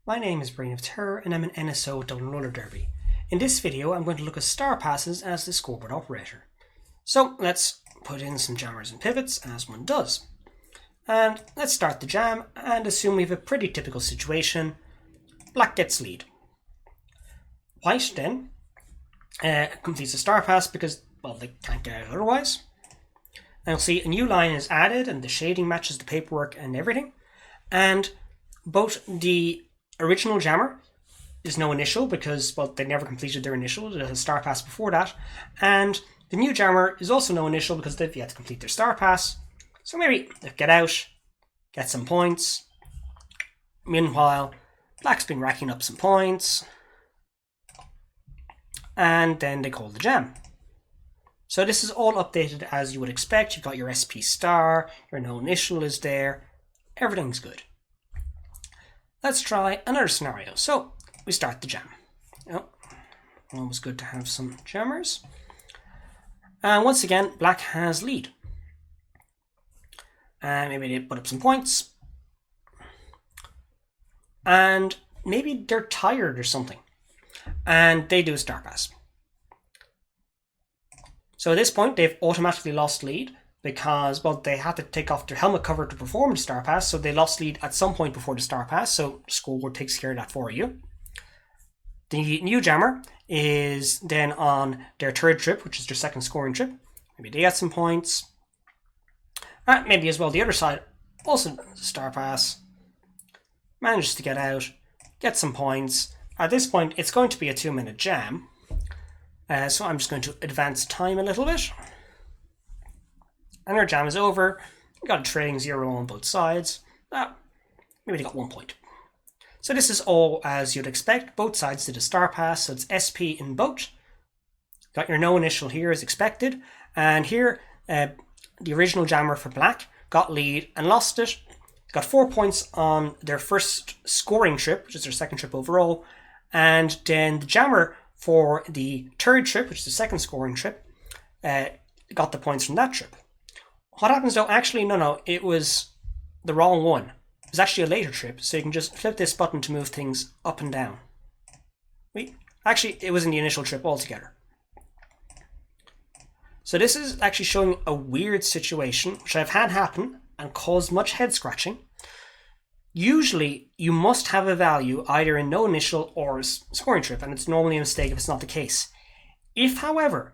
My name is Brian of Terror and I'm an NSO at Dublin Roller Derby. In this video I'm going to look at star passes as the scoreboard operator. So let's put in some jammers and pivots as one does. And let's start the jam and assume we have a pretty typical situation. Black gets lead. White then completes a star pass because, well, they can't get out otherwise. And you'll see a new line is added and the shading matches the paperwork and everything. And both the original jammer is no initial because, well, they never completed their initial. There's a star pass before that. And the new jammer is also no initial because they've yet to complete their star pass. So maybe they get out, get some points. Meanwhile, Black's been racking up some points. And then they call the jam. So this is all updated as you would expect. You've got your SP star, your no initial is there. Everything's good. Let's try another scenario. So we start the jam. Oh, always good to have some jammers. And once again, Black has lead. And maybe they put up some points. And maybe they're tired or something. And they do a star pass. So at this point, they've automatically lost lead because, well, they had to take off their helmet cover to perform the star pass, so they lost lead at some point before the star pass, so Scoreboard takes care of that for you. The new jammer is then on their third trip, which is their second scoring trip. Maybe they get some points. Maybe as well the other side also star pass. Manages to get out, get some points. At this point, it's going to be a 2-minute jam. So I'm just going to advance time a little bit. And our jam is over. We got a trailing 0 on both sides. Maybe they got 1 point. So this is all as you'd expect. Both sides did a star pass, so it's SP in both. Got your no initial here as expected. And here, the original jammer for Black got lead and lost it. Got 4 points on their first scoring trip, which is their second trip overall. And then the jammer for the third trip, which is the second scoring trip, got the points from that trip. What happens though, actually, no, it was the wrong one. It was actually a later trip, so you can just flip this button to move things up and down. Wait, actually, it was in the initial trip altogether. So this is actually showing a weird situation, which I've had happen and caused much head scratching. Usually, you must have a value either in no initial or scoring trip, and it's normally a mistake if it's not the case. If, however,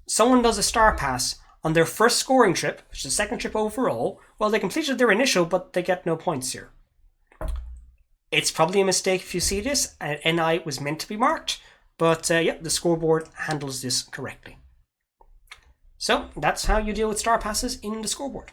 someone does a star pass on their first scoring trip, which is the second trip overall, well, they completed their initial, but they get no points here. It's probably a mistake if you see this. NI was meant to be marked, but yeah, the scoreboard handles this correctly. So that's how you deal with star passes in the scoreboard.